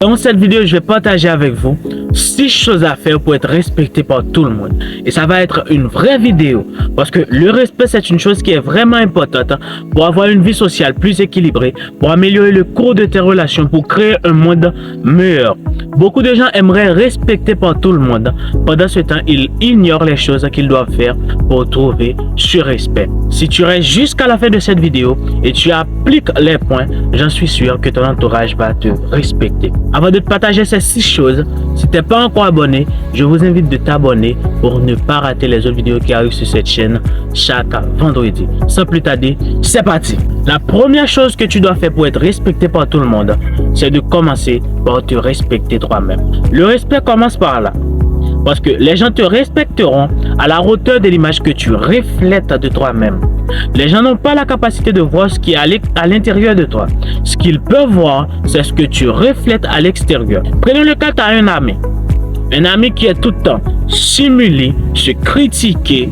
Dans cette vidéo, je vais partager avec vous 6 choses à faire pour être respecté par tout le monde. Et ça va être une vraie vidéo parce que le respect, c'est une chose qui est vraiment importante pour avoir une vie sociale plus équilibrée, pour améliorer le cours de tes relations, pour créer un monde meilleur. Beaucoup de gens aimeraient respecter par tout le monde. Pendant ce temps, ils ignorent les choses qu'ils doivent faire pour trouver ce respect. Si tu restes jusqu'à la fin de cette vidéo et tu appliques les points, j'en suis sûr que ton entourage va te respecter. Avant de te partager ces 6 choses, si tu n'es pas encore abonné, je vous invite de t'abonner pour ne pas rater les autres vidéos qui arrivent sur cette chaîne chaque vendredi. Sans plus tarder, c'est parti. La première chose que tu dois faire pour être respecté par tout le monde, c'est de commencer par te respecter toi-même. Le respect commence par là. Parce que les gens te respecteront à la hauteur de l'image que tu reflètes de toi-même. Les gens n'ont pas la capacité de voir ce qui est à l'intérieur de toi. Ce qu'ils peuvent voir, c'est ce que tu reflètes à l'extérieur. Prenons le cas, tu as un ami. Un ami qui est tout le temps simulé, se critiquer,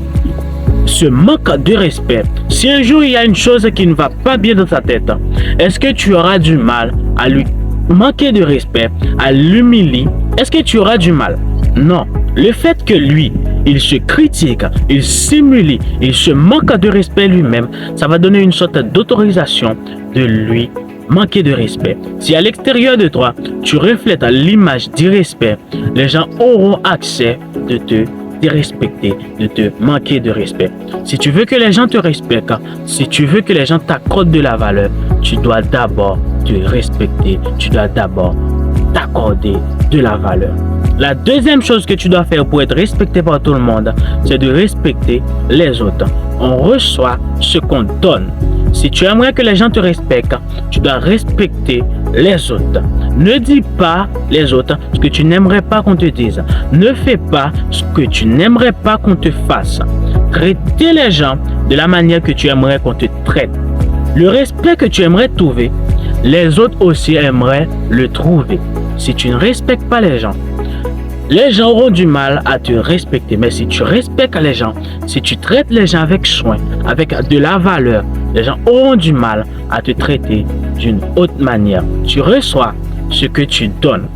se manque de respect. Si un jour il y a une chose qui ne va pas bien dans ta tête, est-ce que tu auras du mal à lui manquer de respect, à l'humilier? Est-ce que tu auras du mal? Non. Le fait que lui, il se critique, il simule, il se manque de respect lui-même, ça va donner une sorte d'autorisation de lui manquer de respect. Si à l'extérieur de toi, tu reflètes l'image du respect, les gens auront accès de te respecter, de te manquer de respect. Si tu veux que les gens te respectent, si tu veux que les gens t'accordent de la valeur, tu dois d'abord te respecter, tu dois d'abord t'accorder de la valeur. La deuxième chose que tu dois faire pour être respecté par tout le monde, c'est de respecter les autres. On reçoit ce qu'on donne. Si tu aimerais que les gens te respectent, tu dois respecter les autres. Ne dis pas les autres ce que tu n'aimerais pas qu'on te dise. Ne fais pas ce que tu n'aimerais pas qu'on te fasse. Traitez les gens de la manière que tu aimerais qu'on te traite. Le respect que tu aimerais trouver, les autres aussi aimeraient le trouver. Si tu ne respectes pas les gens auront du mal à te respecter. Mais si tu respectes les gens, si tu traites les gens avec soin, avec de la valeur, les gens auront du mal à te traiter d'une autre manière. Tu reçois ce que tu donnes.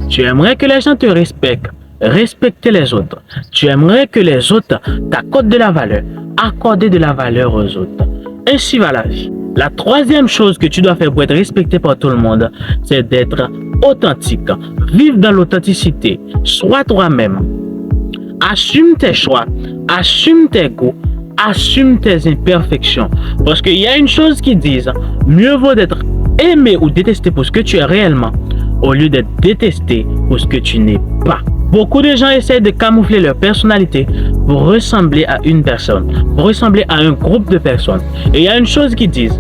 Tu aimerais que les gens te respectent. Respecter les autres. Tu aimerais que les autres t'accordent de la valeur. Accorder de la valeur aux autres. Ainsi va la vie. La troisième chose que tu dois faire pour être respecté par tout le monde, c'est d'être authentique. Vive dans l'authenticité. Sois toi-même. Assume tes choix. Assume tes goûts. Assume tes imperfections. Parce qu'il y a une chose qui dit, mieux vaut d'être aimé ou détesté pour ce que tu es réellement, au lieu d'être détesté pour ce que tu n'es pas. Beaucoup de gens essaient de camoufler leur personnalité pour ressembler à une personne, pour ressembler à un groupe de personnes. Et il y a une chose qui dit,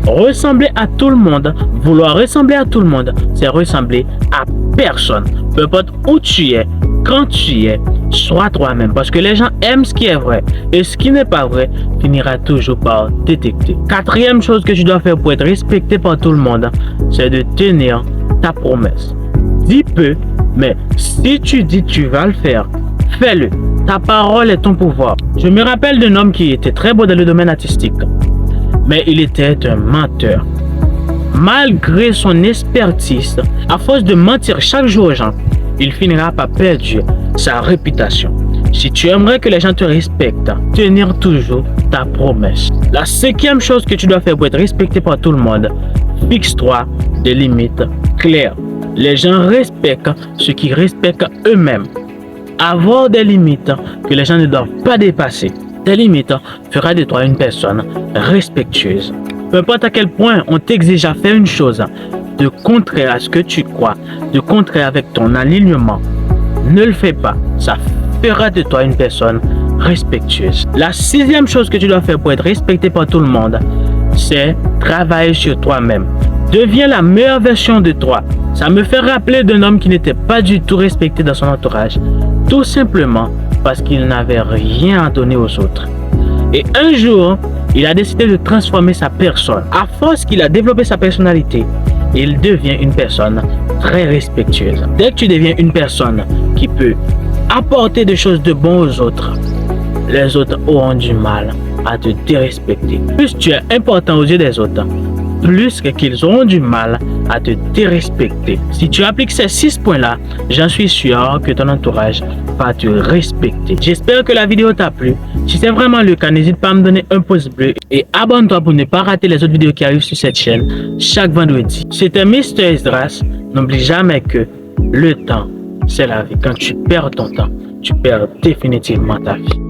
ressembler à tout le monde, vouloir ressembler à tout le monde, c'est ressembler à personne. Peu importe où tu es, quand tu es, sois toi-même. Parce que les gens aiment ce qui est vrai. Et ce qui n'est pas vrai finira toujours par détecter. Quatrième chose que tu dois faire pour être respecté par tout le monde, c'est de tenir ta promesse. Dis peu, mais si tu dis tu vas le faire, fais-le. Ta parole est ton pouvoir. Je me rappelle d'un homme qui était très beau dans le domaine artistique, mais il était un menteur. Malgré son expertise, à force de mentir chaque jour aux gens, il finira par perdre sa réputation. Si tu aimerais que les gens te respectent, tenir toujours ta promesse. La cinquième chose que tu dois faire pour être respecté par tout le monde, fixe-toi des limites claires. Les gens respectent ceux qui respectent eux-mêmes. Avoir des limites que les gens ne doivent pas dépasser. Tes limites fera de toi une personne respectueuse. Peu importe à quel point on t'exige à faire une chose, de contraire à ce que tu crois, de contraire avec ton alignement, ne le fais pas. Ça fera de toi une personne respectueuse. La sixième chose que tu dois faire pour être respecté par tout le monde, c'est travailler sur toi-même. Deviens la meilleure version de toi. Ça me fait rappeler d'un homme qui n'était pas du tout respecté dans son entourage, tout simplement parce qu'il n'avait rien à donner aux autres. Et un jour, il a décidé de transformer sa personne. À force qu'il a développé sa personnalité, il devient une personne très respectueuse. Dès que tu deviens une personne qui peut apporter des choses de bon aux autres, les autres auront du mal à te dérespecter. Plus tu es important aux yeux des autres, plus qu'ils auront du mal à te dérespecter. Si tu appliques ces 6 points-là, j'en suis sûr que ton entourage va te respecter. J'espère que la vidéo t'a plu. Si c'est vraiment le cas, n'hésite pas à me donner un pouce bleu et abonne-toi pour ne pas rater les autres vidéos qui arrivent sur cette chaîne chaque vendredi. C'était Mr. Esdras. N'oublie jamais que le temps, c'est la vie. Quand tu perds ton temps, tu perds définitivement ta vie.